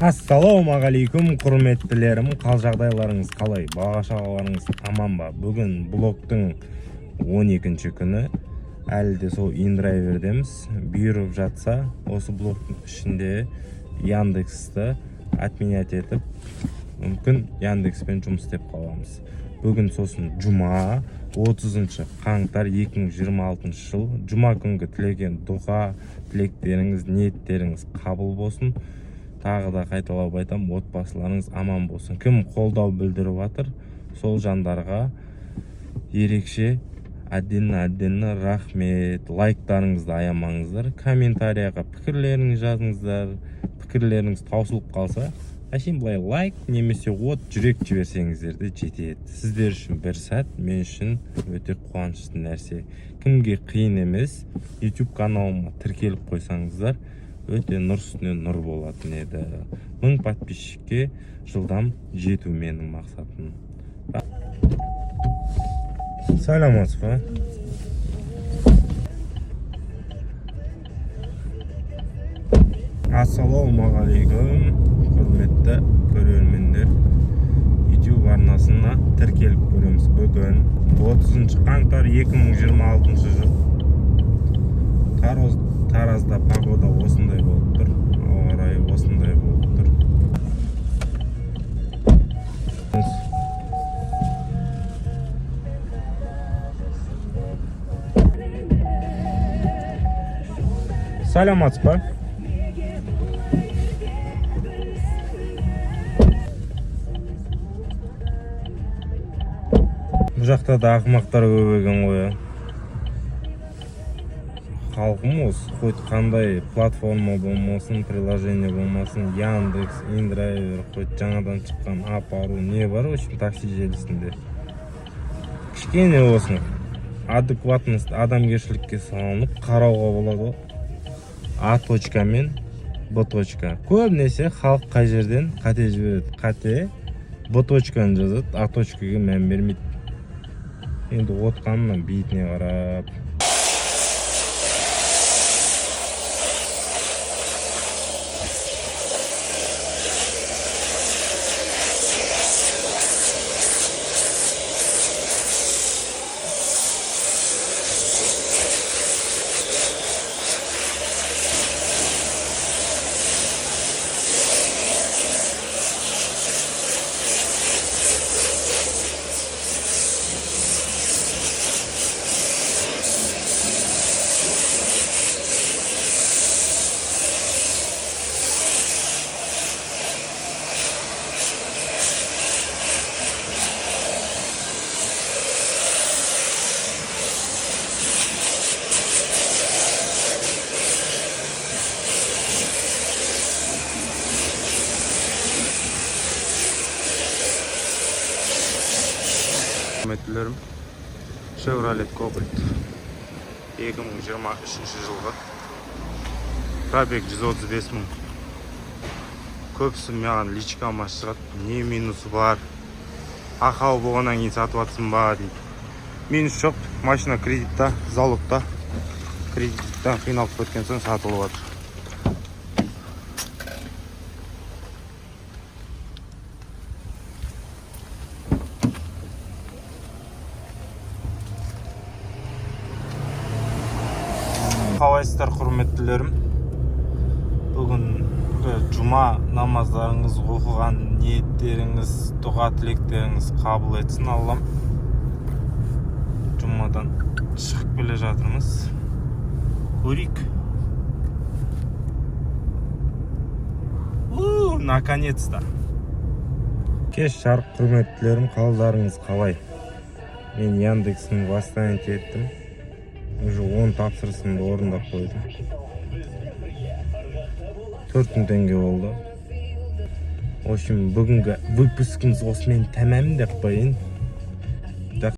Ассалаумағалейкум, құрметтілерім, қал жағдайларыңыз қалай? Бағашағаларыңыз аман ба? Бүгін блогтың 12-ші күні, әлі де сол индрайвердеміз. Бұйырып жатса, осы блогтың ішінде Яндексті отменять етіп, мүмкін Яндекспен жұмыс істеп қаламыз. Бүгін сосын жұма, 30 қаңтар 2026 жыл. Жұма күнгі тілеген дұға, тілектеріңіз, ниеттеріңіз қабыл болсын. Тағы да қайталап айтам, отбасыларыңыз аман болсын. Кім қолдау білдіріп жатыр, сол жандарға ерекше әддені рахмет. Лайктарыңызды аямаңыздар, комментарияға пікірлеріңіз жазыңыздар. Пікірлеріңіз таусылып қалса, әшейін былай лайк немесе жүрек жіберсеңіздер де жетеді. Сіздер үшін бір сәт, мен үшін өте қуанышты нәрсе. Кімге қиын емес, YouTube каналыма тіркеліп қойсаңыздар, өте нұр үстіне нұр болатын еді. 1000 подписчикке жылдам жету менің мақсатым. Саламатсыз ба? Ассалаумағалейкум, құрметті көрермендер. YouTube арнасына тіркеліп көреміз. Бүгін 30 қаңтар 2026 жыл. Таразда погода осындай болып тұр. Ауа райы осындай болып тұр. Саламатсыз ба? Бұл жақта да ақымақтар көбейген ғой. Халқым осы, хоть қандай платформа болмасын, приложение болмасын, Яндекс, индрайвер, хоть жаңадан шыққан апару, не бар үшін такси желісінде. Кішкене болсын, адекватность, адамгершілікке салынып, қарауға болады. А точка мен Б точка. Көбінесе халық қай жерден қате жібереді. Қате Б точканы жазады, А точкаға мән бермейді. Енді отқанынан бейітіне қарап. Құрметтілерім, Chevrolet Cobalt 2023 жылғы, пробег 135 мың. Көпсі маған личкама шығады, не минусы бар, ақау болғаннан кейін сатып атсың ба дейді. Минус жоқ, машина кредитта, залогта, кредиттен қиналып өткен соң сатылып жатыр. Қалайсыздар құрметтілерім? Бүгін жұма намаздарыңыз, оқыған ниеттеріңіз, дұға тілектеріңіз қабыл етсін Аллам. Жұмадан шығып келе жатырмыз. Көрейік. Наконец-то. Кеш жарық құрметтілерім, қалдарыңыз қалай? Мен Яндекстің бастан еттім. Уже 10 тапсырысымды орындап қойдым. 4000 теңге болды. В общем, бүгінгі выпускымыз осымен тәмам деп қояйын.